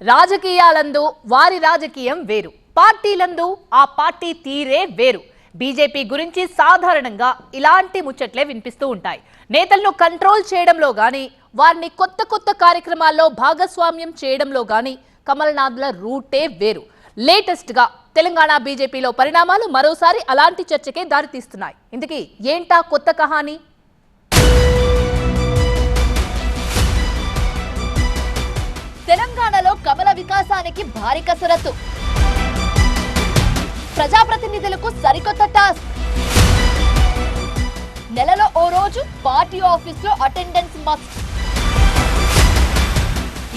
రాజకీయాలందు వారి రాజకీయం వేరు, పార్టీలందు ఆ పార్టీ తీరే వేరు. బీజేపీ గురించి సాధారణంగా ఇలాంటి ముచ్చట్లే వినిపిస్తూ ఉంటాయి. నేతలను కంట్రోల్ చేయడంలో గానీ, వారిని కొత్త కొత్త కార్యక్రమాల్లో భాగస్వామ్యం చేయడంలో గానీ కమల్నాథ్ల రూటే వేరు. లేటెస్ట్ గా తెలంగాణ బీజేపీలో పరిణామాలు మరోసారి అలాంటి చర్చకే దారితీస్తున్నాయి. ఇందుకీ ఏంటా కొత్త కహానీ? తెలంగాణలో కమల వికాసానికి భారీ కసరత్తు, ప్రజాప్రతినిధులకు సరికొత్త టాస్క్. నెలలో ఓ రోజు పార్టీ ఆఫీస్లో అటెండెన్స్ మస్ట్.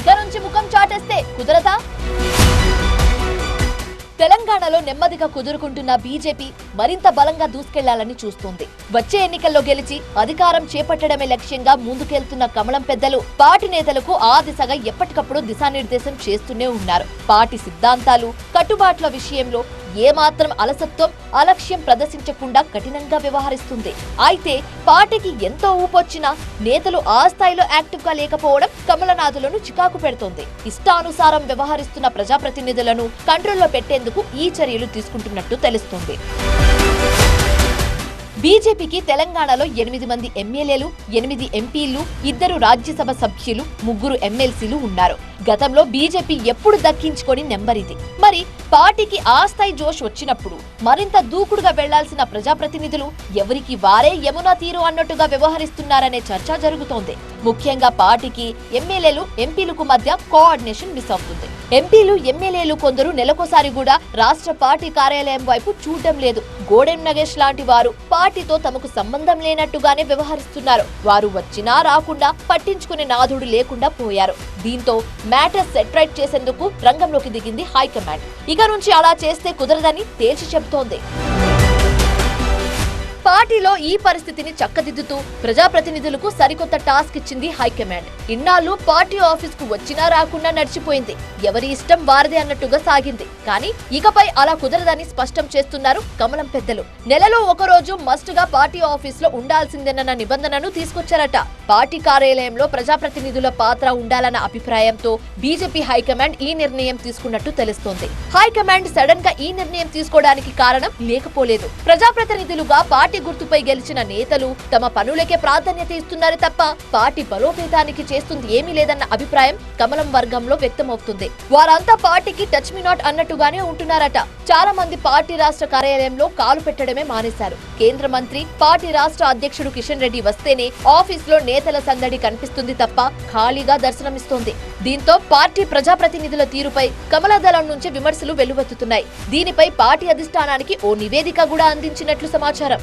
ఇక నుంచి ముఖం చాటేస్తే కుదరదా? తెలంగాణలో నెమ్మదిగా కుదురుకుంటున్న బీజేపీ మరింత బలంగా దూసుకెళ్లాలని చూస్తోంది. వచ్చే ఎన్నికల్లో గెలిచి అధికారం చేపట్టడమే లక్ష్యంగా ముందుకెళ్తున్న కమలం పెద్దలు పార్టీ నేతలకు ఆ దిశగా ఎప్పటికప్పుడు దిశానిర్దేశం చేస్తూనే ఉన్నారు. పార్టీ సిద్ధాంతాలు, కట్టుబాట్ల విషయంలో ఏమాత్రం అలసత్వం, అలక్ష్యం ప్రదర్శించకుండా కఠినంగా వ్యవహరిస్తుంది. అయితే పార్టీకి ఎంతో ఊపొచ్చినా నేతలు ఆ స్థాయిలో యాక్టివ్ గా లేకపోవడం కమలనాథులను చికాకు పెడుతోంది. ఇష్టానుసారం వ్యవహరిస్తున్న ప్రజాప్రతినిధులను కంట్రోల్లో పెట్టేందుకు ఈ చర్యలు తీసుకుంటున్నట్టు తెలుస్తుంది. బీజేపీకి తెలంగాణలో 8 మంది ఎమ్మెల్యేలు, 8 ఎంపీలు, 2 రాజ్యసభ సభ్యులు, 3 ఎమ్మెల్సీలు ఉన్నారు. గతంలో బీజేపీ ఎప్పుడు దక్కించుకొని నెంబరిది. మరి పార్టీకి ఆ స్థాయి జోష్ వచ్చినప్పుడు మరింత దూకుడుగా వెళ్లాల్సిన ప్రజాప్రతినిధులు ఎవరికి వారే యమునా తీరు అన్నట్టుగా వ్యవహరిస్తున్నారనే చర్చ జరుగుతోంది. ముఖ్యంగా పార్టీకి ఎమ్మెల్యేలు, ఎంపీలకు మధ్య కోఆర్డినేషన్ మిస్ అవుతుంది. ఎంపీలు, ఎమ్మెల్యేలు కొందరు నెలకోసారి కూడా రాష్ట్ర పార్టీ కార్యాలయం వైపు చూడడం లేదు. గోడెం నగేష్ లాంటి వారు పార్టీతో తమకు సంబంధం లేనట్టుగానే వ్యవహరిస్తున్నారు. వారు వచ్చినా రాకుండా పట్టించుకునే నాథుడు లేకుండా పోయారు. దీంతో మ్యాటర్ సెట్ రైట్ చేసేందుకు రంగంలోకి దిగింది హైకమాండ్. ఇక నుంచి అలా చేస్తే కుదరదని తేల్చి చెబుతోంది. పార్టీలో ఈ పరిస్థితిని చక్కదిద్దుతూ ప్రజాప్రతినిధులకు సరికొత్త టాస్క్ ఇచ్చింది హైకమాండ్. ఇన్నాళ్లు పార్టీ ఆఫీస్ కు వచ్చినా రాకుండా నడిచిపోయింది. ఎవరి ఇష్టం వారిదే అన్నట్టుగా సాగింది. కానీ ఇకపై అలా కుదరదని స్పష్టం చేస్తున్నారు కమలం పెద్దలు. నెలలో ఒక రోజు మస్ట్ గా పార్టీ ఆఫీస్ లో ఉండాల్సిందేనన్న నిబంధనను తీసుకొచ్చారట. పార్టీ కార్యాలయంలో ప్రజాప్రతినిధుల పాత్ర ఉండాలన్న అభిప్రాయంతో బీజేపీ హైకమాండ్ ఈ నిర్ణయం తీసుకున్నట్టు తెలుస్తోంది. హైకమాండ్ సడన్ గా ఈ నిర్ణయం తీసుకోవడానికి కారణం లేకపోలేదు. ప్రజాప్రతినిధులుగా పార్టీ గుర్తుపై గెలిచిన నేతలు తమ పనులకే ప్రాధాన్యత ఇస్తున్నారు తప్ప పార్టీ బలోపేతానికి చేస్తుంది ఏమీ లేదన్న అభిప్రాయం కమలం వర్గంలో వ్యక్తమవుతుంది. వారంతా పార్టీకి టచ్ మీ నాట్ అన్నట్టుగానే ఉంటున్నారట. చాలా మంది పార్టీ రాష్ట్ర కార్యాలయంలో కాలు పెట్టడమే మానేశారు. కేంద్ర మంత్రి, పార్టీ రాష్ట్ర అధ్యక్షుడు కిషన్ రెడ్డి వస్తేనే ఆఫీస్ లో నేతల సందడి కనిపిస్తుంది తప్ప ఖాళీగా దర్శనమిస్తోంది. దీంతో పార్టీ ప్రజాప్రతినిధుల తీరుపై కమలదళం నుంచి విమర్శలు వెల్లువెత్తుతున్నాయి. దీనిపై పార్టీ అధిష్టానానికి ఓ నివేదిక కూడా అందించినట్లు సమాచారం.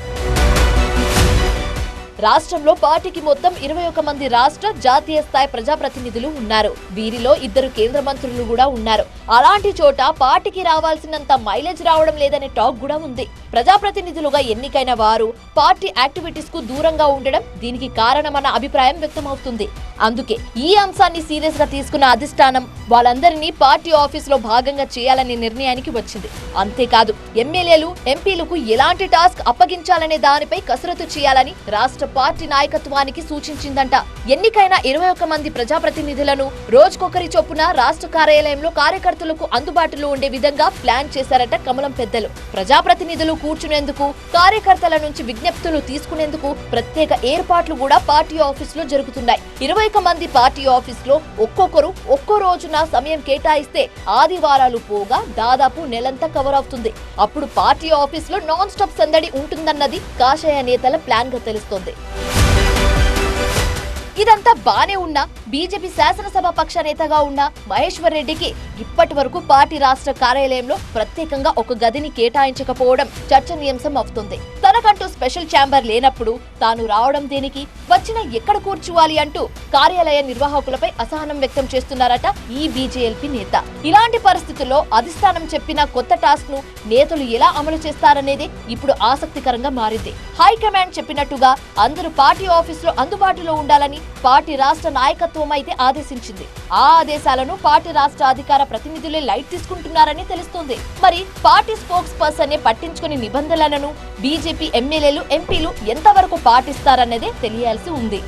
రాష్ట్రంలో పార్టీకి మొత్తం 21 మంది రాష్ట్ర, జాతీయ స్థాయి ప్రజాప్రతినిధులు ఉన్నారు. వీరిలో 2 కేంద్ర మంత్రులు కూడా ఉన్నారు. అలాంటి చోట పార్టీకి రావాల్సినంత మైలేజ్ రావడం లేదనే టాక్ కూడా ఉంది. ప్రజాప్రతినిధులుగా ఎన్నికైన వారు పార్టీ యాక్టివిటీస్ కు దూరంగా ఉండడం దీనికి కారణమన్న అభిప్రాయం వ్యక్తమవుతుంది. అందుకే ఈ అంశాన్ని సీరియస్ గా తీసుకున్న అధిష్టానం వాళ్ళందరినీ పార్టీ ఆఫీస్ లో భాగంగా చేయాలనే నిర్ణయానికి వచ్చింది. అంతేకాదు ఎమ్మెల్యేలు, ఎంపీలకు ఎలాంటి టాస్క్ అప్పగించాలనే దానిపై కసరత్తు చేయాలని రాష్ట్ర పార్టీ నాయకత్వానికి సూచించిందంట. ఎన్నికైన 21 మంది ప్రజాప్రతినిధులను రోజుకొకరి చొప్పున రాష్ట్ర కార్యాలయంలో కార్యకర్తలకు అందుబాటులో ఉండే విధంగా ప్లాన్ చేశారట కమలం పెద్దలు. ప్రజాప్రతినిధులు కూర్చునేందుకు, కార్యకర్తల నుంచి విజ్ఞప్తులు తీసుకునేందుకు ప్రత్యేక ఏర్పాట్లు కూడా పార్టీ ఆఫీస్ లో జరుగుతున్నాయి. 21 మంది పార్టీ ఆఫీస్ లో ఒక్కొక్కరు ఒక్కో రోజున సమయం కేటాయిస్తే ఆదివారాలు పోగా దాదాపు నెలంతా కవర్ అవుతుంది. అప్పుడు పార్టీ ఆఫీస్ లో నాన్ స్టాప్ సందడి ఉంటుందన్నది కాషాయ నేతల ప్లాన్ గా తెలుస్తోంది. ఇదంతా బానే ఉన్నా బీజేపీ శాసనసభ పక్ష నేతగా ఉన్న మహేశ్వర్ రెడ్డికి ఇప్పటి వరకు పార్టీ రాష్ట్ర కార్యాలయంలో ప్రత్యేకంగా ఒక గదిని కేటాయించకపోవడం చర్చనీయాంశం అవుతుంది. తనకంటూ స్పెషల్ ఛాంబర్ లేనప్పుడు తాను రావడం దేనికి, వచ్చిన ఎక్కడ కూర్చోవాలి అంటూ కార్యాలయ నిర్వాహకులపై అసహనం వ్యక్తం చేస్తున్నారట ఈ బీజేఎల్పీ నేత. ఇలాంటి పరిస్థితుల్లో అధిష్టానం చెప్పిన కొత్త టాస్క్ ను నేతలు ఎలా అమలు చేస్తారనేది ఇప్పుడు ఆసక్తికరంగా మారింది. హైకమాండ్ చెప్పినట్టుగా అందరూ పార్టీ ఆఫీస్ లో అందుబాటులో ఉండాలని పార్టీ రాష్ట్ర నాయకత్వం అయితే ఆదేశించింది. ఆ ఆదేశాలను పార్టీ రాష్ట్ర అధికార ప్రతినిధులే లైట్ తీసుకుంటున్నారని తెలుస్తోంది. మరి పార్టీ స్పోక్స్ పర్సన్ పట్టించుకుని నిబంధనలను బీజేపీ ఎమ్మెల్యేలు, ఎంపీలు ఎంతవరకు పాటిస్తారన్నదే తెలియాల్సి ఉంది.